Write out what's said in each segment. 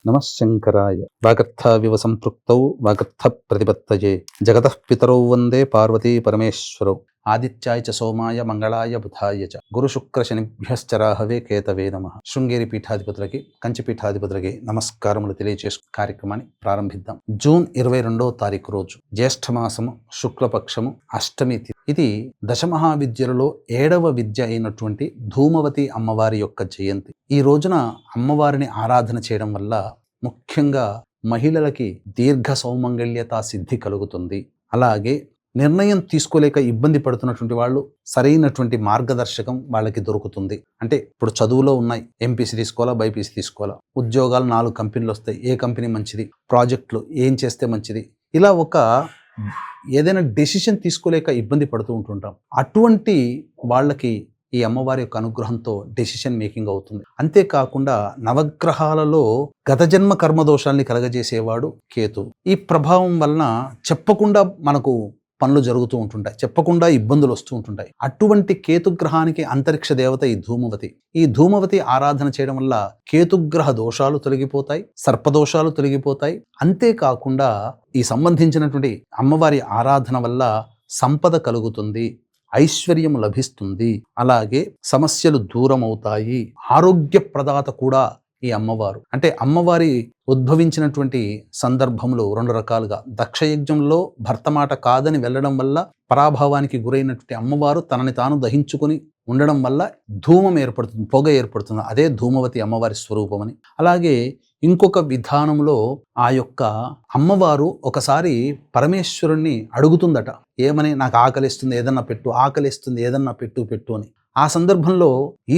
నమః శంకరాయ. వాగర్థావివ సంపృక్తౌ వాగర్థ ప్రతిపత్తయే జగతః పితరౌ వందే పార్వతీ పరమేశ్వరౌ. ఆదిత్యాయ చ సోమాయ మంగళాయ బుధాయ చ గురు శుక్ర శనిభ్యశ్చ రాహవే కేతవే నమః. శృంగేరి పీఠాధిపతులకి, కంచి పీఠాధిపతులకి నమస్కారములు తెలియచేసు కార్యక్రమాన్ని ప్రారంభిద్దాం. జూన్ 22వ తారీఖు రోజు జ్యేష్ఠమాసము శుక్లపక్షము అష్టమి తిథి. ఇది దశమహావిద్యలలో 7వ విద్య అయినటువంటి ధూమవతి అమ్మవారి యొక్క జయంతి. ఈ రోజున అమ్మవారిని ఆరాధన చేయడం వల్ల ముఖ్యంగా మహిళలకి దీర్ఘ సౌమంగళ్యత సిద్ధి కలుగుతుంది. అలాగే నిర్ణయం తీసుకోలేక ఇబ్బంది పడుతున్నటువంటి వాళ్ళు సరైనటువంటి మార్గదర్శకం వాళ్ళకి దొరుకుతుంది. అంటే ఇప్పుడు చదువులో ఉన్నాయి, ఎంపీసీ తీసుకోవాలా, బైపీసీ తీసుకోవాలా, ఉద్యోగాలు 4 కంపెనీలు వస్తాయి, ఏ కంపెనీ మంచిది, ప్రాజెక్టులు ఏం చేస్తే మంచిది, ఇలా ఏదైనా డెసిషన్ తీసుకోలేక ఇబ్బంది పడుతూ ఉంటుంటాం. అటువంటి వాళ్ళకి ఈ అమ్మవారి యొక్క అనుగ్రహంతో డెసిషన్ మేకింగ్ అవుతుంది. అంతేకాకుండా నవగ్రహాలలో గత జన్మ కర్మదోషాల్ని కలగజేసేవాడు కేతు. ఈ ప్రభావం వలన చెప్పకుండా మనకు పనులు జరుగుతూ ఉంటుంటాయి, చెప్పకుండా ఇబ్బందులు వస్తూ ఉంటుంటాయి. అటువంటి కేతుగ్రహానికి అంతరిక్ష దేవత ఈ ధూమవతి. ఈ ధూమవతి ఆరాధన చేయడం వల్ల కేతుగ్రహ దోషాలు తొలగిపోతాయి, సర్పదోషాలు తొలగిపోతాయి. అంతేకాకుండా ఈ సంబంధించినటువంటి అమ్మవారి ఆరాధన వల్ల సంపద కలుగుతుంది, ఐశ్వర్యం లభిస్తుంది, అలాగే సమస్యలు దూరం అవుతాయి. ఆరోగ్య ప్రదాత కూడా ఈ అమ్మవారు. అంటే అమ్మవారి ఉద్భవించినటువంటి సందర్భంలో 2 రకాలుగా. దక్షయజ్ఞంలో భర్త మాట కాదని వెళ్ళడం వల్ల పరాభావానికి గురైనటువంటి అమ్మవారు తనని తాను దహించుకుని ఉండడం వల్ల ధూమం ఏర్పడుతుంది, పొగ ఏర్పడుతుంది. అదే ధూమవతి అమ్మవారి స్వరూపమని. అలాగే ఇంకొక విధానంలో ఆ యొక్క అమ్మవారు ఒకసారి పరమేశ్వరుణ్ణి అడుగుతుందట, ఏమని, నాకు ఆకలిస్తుంది ఏదన్నా పెట్టు, ఆకలిస్తుంది ఏదన్నా పెట్టు పెట్టు అని. ఆ సందర్భంలో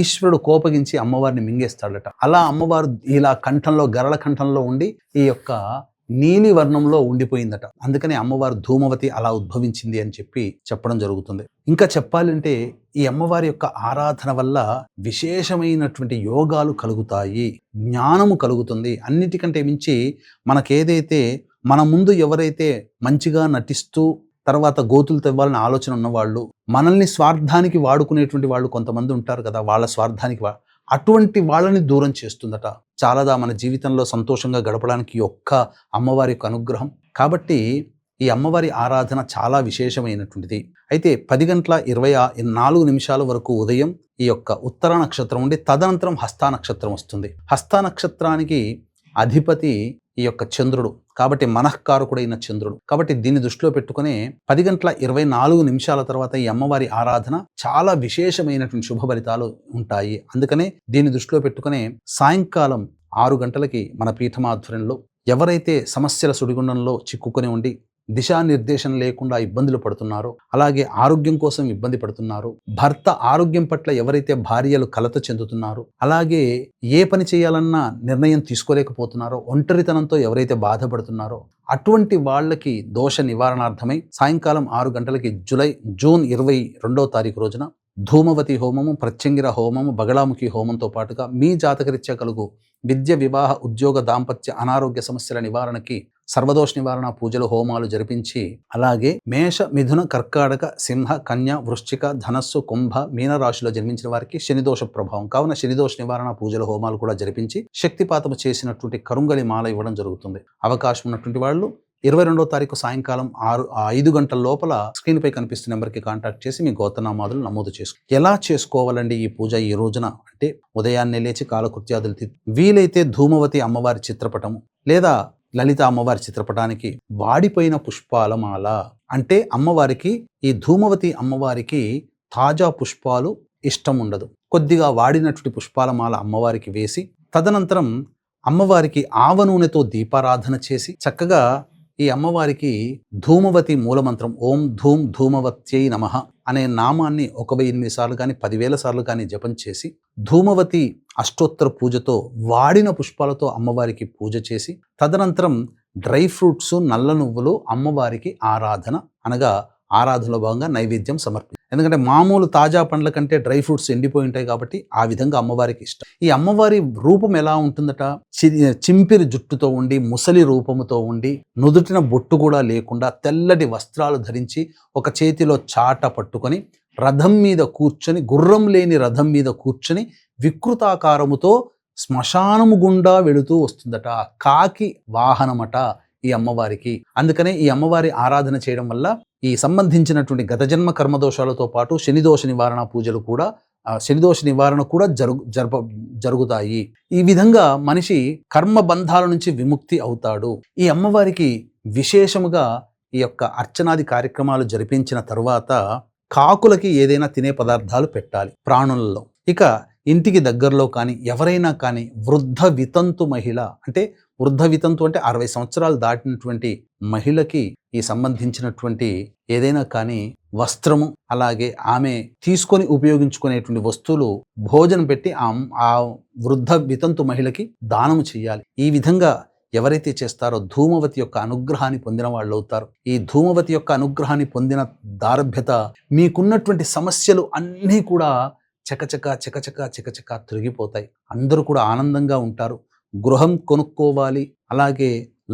ఈశ్వరుడు కోపగించి అమ్మవారిని మింగేస్తాడట. అలా అమ్మవారు ఇలా కంఠంలో, గరళ కంఠంలో ఉండి ఈ యొక్క నీలి వర్ణంలో ఉండిపోయిందట. అందుకని అమ్మవారు ధూమవతి అలా ఉద్భవించింది అని చెప్పడం జరుగుతుంది. ఇంకా చెప్పాలంటే ఈ అమ్మవారి యొక్క ఆరాధన వల్ల విశేషమైనటువంటి యోగాలు కలుగుతాయి, జ్ఞానము కలుగుతుంది. అన్నిటికంటే మించి మనకేదైతే మన ముందు ఎవరైతే మంచిగా నటిస్తూ తర్వాత గోతులు తెవ్వాలని ఆలోచన ఉన్నవాళ్ళు, మనల్ని స్వార్థానికి వాడుకునేటువంటి వాళ్ళు కొంతమంది ఉంటారు కదా, వాళ్ళ స్వార్థానికి అటువంటి వాళ్ళని దూరం చేస్తుందట. చాలాదా మన జీవితంలో సంతోషంగా గడపడానికి ఒక్క అమ్మవారి యొక్క అనుగ్రహం. కాబట్టి ఈ అమ్మవారి ఆరాధన చాలా విశేషమైనటువంటిది. అయితే 10:24 వరకు ఉదయం ఈ యొక్క ఉత్తర నక్షత్రం ఉండి తదనంతరం హస్తా నక్షత్రం వస్తుంది. హస్తా నక్షత్రానికి అధిపతి ఈ యొక్క చంద్రుడు, కాబట్టి మనఃకారకుడైన చంద్రుడు. కాబట్టి దీన్ని దృష్టిలో పెట్టుకుని 10:24 తర్వాత ఈ అమ్మవారి ఆరాధన చాలా విశేషమైనటువంటి శుభ ఫలితాలు ఉంటాయి. అందుకనే దీన్ని దృష్టిలో పెట్టుకుని సాయంకాలం 6 గంటలకి మన పీఠమాధ్వర్యంలో ఎవరైతే సమస్యల సుడిగుండంలో చిక్కుకొని ఉండి దిశానిర్దేశం లేకుండా ఇబ్బందులు పడుతున్నారో, అలాగే ఆరోగ్యం కోసం ఇబ్బంది పడుతున్నారు, భర్త ఆరోగ్యం పట్ల ఎవరైతే భార్యలు కలత చెందుతున్నారో, అలాగే ఏ పని చేయాలన్నా నిర్ణయం తీసుకోలేకపోతున్నారో, ఒంటరితనంతో ఎవరైతే బాధపడుతున్నారో అటువంటి వాళ్ళకి దోష నివారణార్థమై సాయంకాలం 6 గంటలకి జూన్ 22వ తారీఖు రోజున ధూమవతి హోమము, ప్రత్యంగిర హోమము, బగళాముఖి హోమంతో పాటుగా మీ జాతకరీత్యా కలుగు విద్య, వివాహ, ఉద్యోగ, దాంపత్య, అనారోగ్య సమస్యల నివారణకి సర్వదోష నివారణ పూజలు, హోమాలు జరిపించి, అలాగే మేష, మిథున, కర్కాటక, సింహ, కన్య, వృశ్చిక, ధనస్సు, కుంభ, మీన రాశిలో జన్మించిన వారికి శనిదోష ప్రభావం కావున శనిదోష నివారణ పూజలు, హోమాలు కూడా జరిపించి శక్తిపాతము చేసినటువంటి కరుంగలి మాల ఇవ్వడం జరుగుతుంది. అవకాశం ఉన్నటువంటి వాళ్ళు 22వ తారీఖు సాయంకాలం 5 గంటల లోపల స్క్రీన్ పై కనిపిస్తున్న నెంబర్కి కాంటాక్ట్ చేసి మీ గోత్రనామాదులు నమోదు ఎలా చేసుకోవాలండి ఈ పూజ ఈ రోజున అంటే, ఉదయాన్నే లేచి కాలకృత్యాదులు వీలైతే ధూమవతి అమ్మవారి చిత్రపటము లేదా లలిత అమ్మవారి చిత్రపటానికి వాడిపోయిన పుష్పాల మాల, అంటే అమ్మవారికి ఈ ధూమవతి అమ్మవారికి తాజా పుష్పాలు ఇష్టం ఉండదు, కొద్దిగా వాడినటువంటి పుష్పాల మాల అమ్మవారికి వేసి తదనంతరం అమ్మవారికి ఆవ నూనెతో దీపారాధన చేసి చక్కగా ఈ అమ్మవారికి ధూమవతి మూలమంత్రం ఓం ధూం ధూమవత్యై నమః అనే నామాన్ని 1008 సార్లు కానీ 10,000 సార్లు కానీ జపం చేసి ధూమవతి అష్టోత్తర పూజతో వాడిన పుష్పాలతో అమ్మవారికి పూజ చేసి తదనంతరం డ్రై ఫ్రూట్స్, నల్ల నువ్వులు అమ్మవారికి ఆరాధనలో భాగంగా నైవేద్యం సమర్పించారు. ఎందుకంటే మామూలు తాజా పండ్ల కంటే డ్రై ఫ్రూట్స్ ఎండిపోయి ఉంటాయి కాబట్టి ఆ విధంగా అమ్మవారికి ఇష్టం. ఈ అమ్మవారి రూపం ఎలా ఉంటుందట, చింపిరి జుట్టుతో ఉండి, ముసలి రూపముతో ఉండి, నుదుటిన బొట్టు కూడా లేకుండా తెల్లటి వస్త్రాలు ధరించి ఒక చేతిలో చాట పట్టుకొని రథం మీద కూర్చొని, గుర్రం లేని రథం మీద కూర్చొని వికృతాకారముతో శ్మశానము గుండా వెళుతూ వస్తుందట. కాకి వాహనమట ఈ అమ్మవారికి. అందుకనే ఈ అమ్మవారి ఆరాధన చేయడం వల్ల ఈ సంబంధించినటువంటి గత జన్మ కర్మదోషాలతో పాటు శనిదోష నివారణ పూజలు కూడా శనిదోష నివారణ కూడా జరుగుతాయి. ఈ విధంగా మనిషి కర్మ బంధాల నుంచి విముక్తి అవుతాడు. ఈ అమ్మవారికి విశేషముగా ఈ యొక్క అర్చనాది కార్యక్రమాలు జరిపించిన తరువాత కాకులకి ఏదైనా తినే పదార్థాలు పెట్టాలి ప్రాణులలో. ఇక ఇంటికి దగ్గరలో కానీ ఎవరైనా కానీ వృద్ధ వితంతు మహిళ, అంటే వృద్ధ వితంతు అంటే 60 సంవత్సరాలు దాటినటువంటి మహిళకి ఈ సంబంధించినటువంటి ఏదైనా కానీ వస్త్రము, అలాగే ఆమె తీసుకొని ఉపయోగించుకునేటువంటి వస్తువులు భోజనం పెట్టి ఆ వృద్ధ వితంతు మహిళకి దానము చేయాలి. ఈ విధంగా ఎవరైతే చేస్తారో ధూమవతి యొక్క అనుగ్రహాన్ని పొందిన వాళ్ళు అవుతారు. ఈ ధూమవతి యొక్క అనుగ్రహాన్ని పొందిన దారభ్యత మీకున్నటువంటి సమస్యలు అన్నీ కూడా చకచక తిరిగిపోతాయి. అందరూ కూడా ఆనందంగా ఉంటారు. గృహం కొనుక్కోవాలి, అలాగే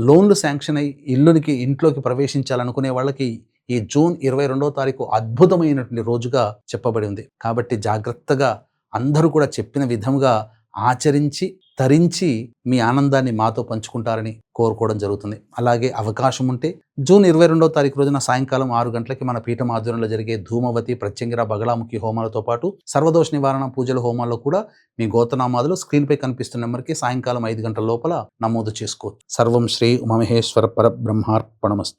లోన్లు శాంక్షన్ అయ్యి ఇంట్లోకి ప్రవేశించాలనుకునే వాళ్ళకి ఈ జూన్ 22వ తారీఖు అద్భుతమైనటువంటి రోజుగా చెప్పబడి ఉంది. కాబట్టి జాగ్రత్తగా అందరూ కూడా చెప్పిన విధంగా ఆచరించి తరించి మీ ఆనందాన్ని మాతో పంచుకుంటారని కోరుకోవడం జరుగుతుంది. అలాగే అవకాశం ఉంటే జూన్ 22వ తారీఖు రోజున సాయంకాలం 6 గంటలకి మన పీఠం ఆధ్వర్యంలో జరిగే ధూమవతి, ప్రత్యంగిర, బగళాముఖి హోమాలతో పాటు సర్వదోష నివారణ పూజల హోమాల్లో కూడా మీ గోత్రనామాదులు స్క్రీన్పై కనిపిస్తున్న నెంబర్కి సాయంకాలం 5 గంటల లోపల నమోదు చేసుకోవచ్చు. సర్వం శ్రీ ఉమామహేశ్వర పరబ్రహ్మార్పణమస్తు.